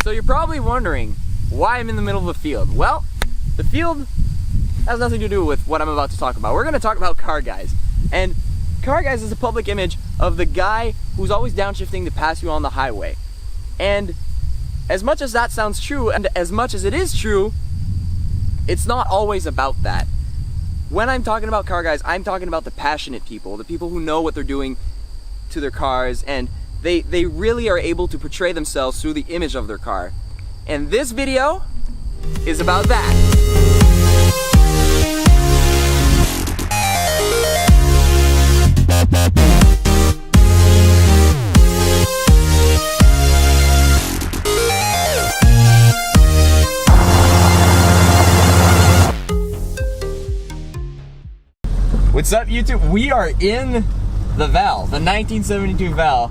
So you're probably wondering why I'm in the middle of a field. Well, the field has nothing to do with what I'm about to talk about. We're gonna talk about Car Guys. And Car Guys is a public image of the guy who's always downshifting to pass you on the highway. And as much as that sounds true, and as much as it is true, it's not always about that. When I'm talking about Car Guys, I'm talking about the passionate people, the people who know what they're doing to their cars, and they really are able to portray themselves through the image of their car. And this video is about that. What's up, YouTube? We are in the Val, the 1972 Val.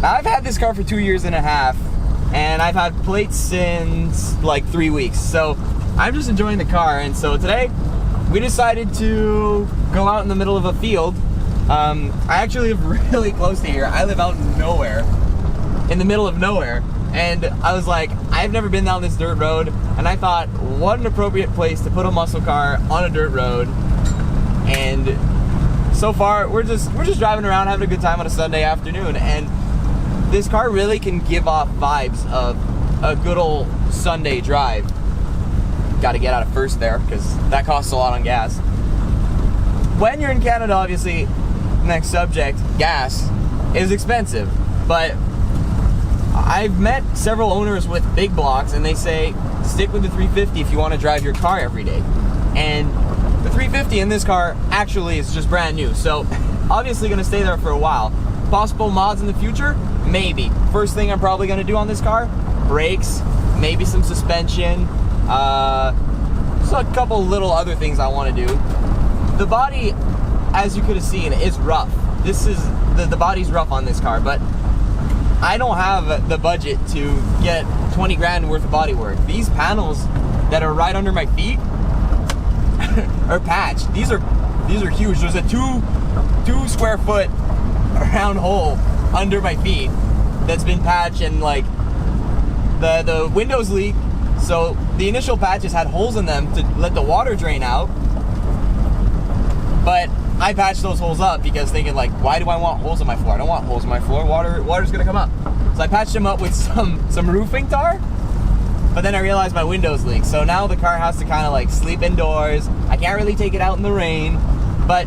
Now, I've had this car for 2.5 years, and I've had plates since like 3 weeks. So I'm just enjoying the car, and so today we decided to go out in the middle of a field. I actually live really close to here. I live out in nowhere, in the middle of nowhere. And I was like, I've never been down this dirt road, and I thought, what an appropriate place to put a muscle car on a dirt road. And so far, we're just driving around having a good time on a Sunday afternoon, and this car really can give off vibes of a good old Sunday drive. Got to get out of first there because that costs a lot on gas. When you're in Canada, obviously, next subject, gas is expensive, but I've met several owners with big blocks, and they say stick with the 350 if you want to drive your car every day. And the 350 in this car actually is just brand new, so obviously going to stay there for a while. Possible mods in the future? Maybe. First thing I'm probably going to do on this car, brakes, maybe some suspension, so a couple little other things I want to do. The body, as you could have seen, is rough. This is, the body's rough on this car, but I don't have the budget to get 20 grand worth of body work. These panels that are right under my feet are patched. These are huge. There's a 2 square foot round hole under my feet that's been patched, and like the windows leak, so the initial patches had holes in them to let the water drain out, but I patched those holes up because thinking like, why do I want holes in my floor? I don't want holes in my floor. Water's gonna come up. So I patched them up with some roofing tar, but then I realized my windows leak. So now the car has to kind of like sleep indoors. I can't really take it out in the rain, but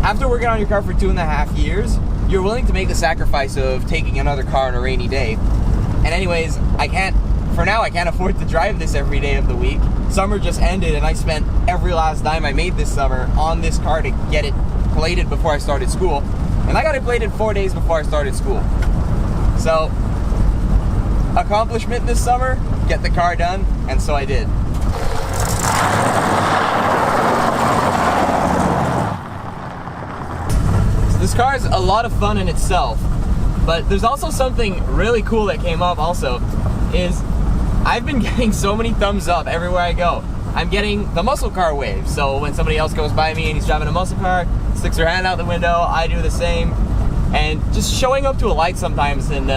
after working on your car for 2.5 years, you're willing to make the sacrifice of taking another car on a rainy day. And anyways, for now I can't afford to drive this every day of the week. Summer just ended, and I spent every last dime I made this summer on this car to get it plated before I started school. And I got it plated 4 days before I started school. So, accomplishment this summer, get the car done, and so I did. So this car is a lot of fun in itself, but there's also something really cool that came up also, is I've been getting so many thumbs up everywhere I go. I'm getting the muscle car wave, so when somebody else goes by me and he's driving a muscle car, sticks their hand out the window, I do the same, and just showing up to a light sometimes and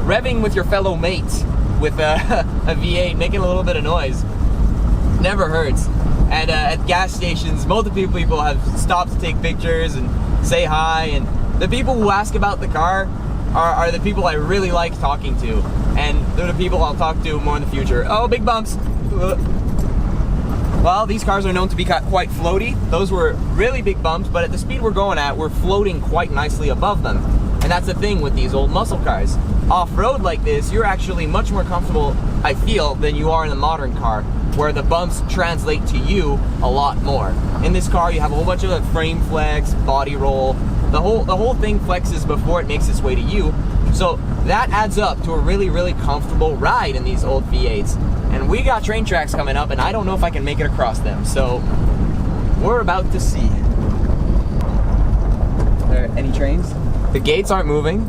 revving with your fellow mates with a V8, making a little bit of noise, never hurts. And at gas stations, multiple people have stopped to take pictures and say hi, and the people who ask about the car are the people I really like talking to, and they're the people I'll talk to more in the future. Oh, big bumps. Well, these cars are known to be quite floaty. Those were really big bumps, but at the speed we're going at, we're floating quite nicely above them. And that's the thing with these old muscle cars. Off-road like this, you're actually much more comfortable, I feel, than you are in a modern car, where the bumps translate to you a lot more. In this car, you have a whole bunch of frame flex, body roll. The whole thing flexes before it makes its way to you. So that adds up to a really, really comfortable ride in these old V8s. And we got train tracks coming up, and I don't know if I can make it across them. So we're about to see. Are there any trains? The gates aren't moving.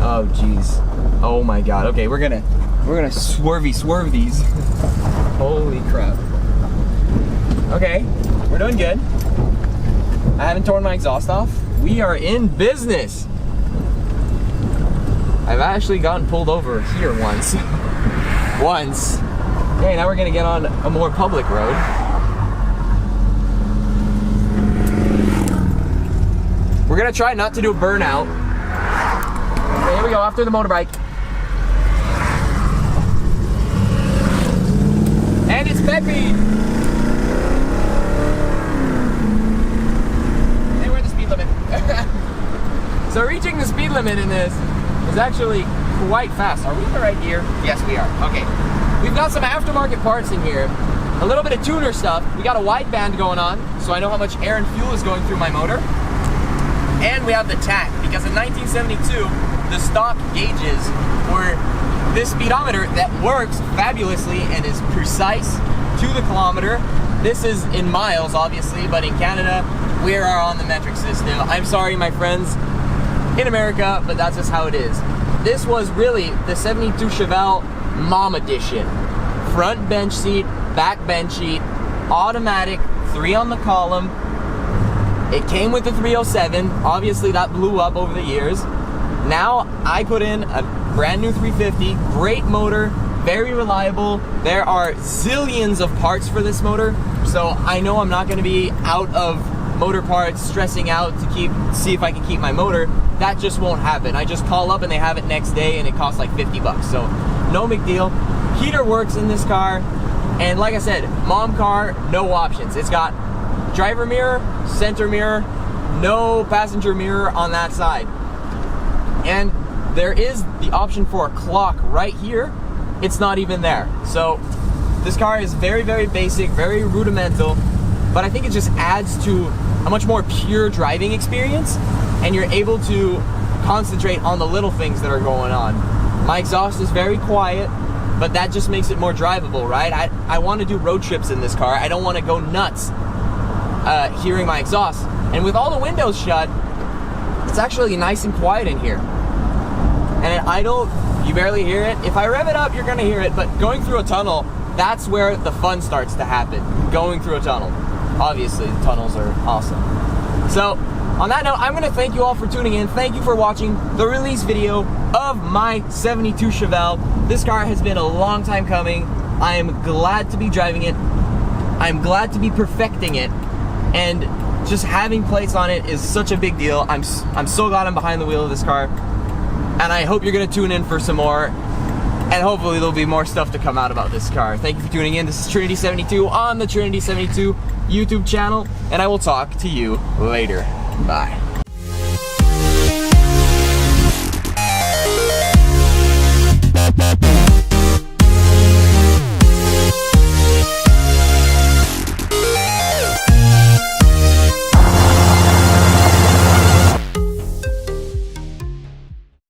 Oh geez. Oh my god. Okay, we're gonna swerve these. Holy crap. Okay, we're doing good. I haven't torn my exhaust off. We are in business. I've actually gotten pulled over here once. Once. Okay, now we're gonna get on a more public road. We're gonna try not to do a burnout. Okay, here we go, after the motorbike. And it's Peppy! Hey, we're at the speed limit. So reaching the speed limit in this is actually quite fast. Are we in the right gear? Yes, we are. Okay. We've got some aftermarket parts in here. A little bit of tuner stuff. We got a wideband going on, so I know how much air and fuel is going through my motor. And we have the tach, because in 1972, the stock gauges were this speedometer that works fabulously and is precise to the kilometer. This is in miles, obviously, but in Canada, we are on the metric system. I'm sorry, my friends in America, but that's just how it is. This was really the 72 Chevelle Mom Edition. Front bench seat, back bench seat, automatic, 3 on the column. It came with the 307. Obviously, that blew up over the years. Now, I put in a brand new 350, great motor, very reliable. There are zillions of parts for this motor, so I know I'm not gonna be out of motor parts, stressing out to see if I can keep my motor. That just won't happen. I just call up and they have it next day and it costs like 50 bucks, so no big deal. Heater works in this car, and like I said, mom car, no options. It's got driver mirror, center mirror, no passenger mirror on that side. And there is the option for a clock right here. It's not even there. So this car is very, very basic, very rudimental, but I think it just adds to a much more pure driving experience, and you're able to concentrate on the little things that are going on. My exhaust is very quiet, but that just makes it more drivable, right? I want to do road trips in this car. I don't want to go nuts hearing my exhaust. And with all the windows shut, it's actually nice and quiet in here. And at idle, you barely hear it. If I rev it up, you're gonna hear it, but going through a tunnel, that's where the fun starts to happen. Going through a tunnel. Obviously, the tunnels are awesome. So, on that note, I'm gonna thank you all for tuning in. Thank you for watching the release video of my 72 Chevelle. This car has been a long time coming. I am glad to be driving it. I'm glad to be perfecting it. And just having plates on it is such a big deal. I'm so glad I'm behind the wheel of this car. And I hope you're gonna tune in for some more. And hopefully there'll be more stuff to come out about this car. Thank you for tuning in. This is Trinity 72 on the Trinity 72 YouTube channel. And I will talk to you later. Bye.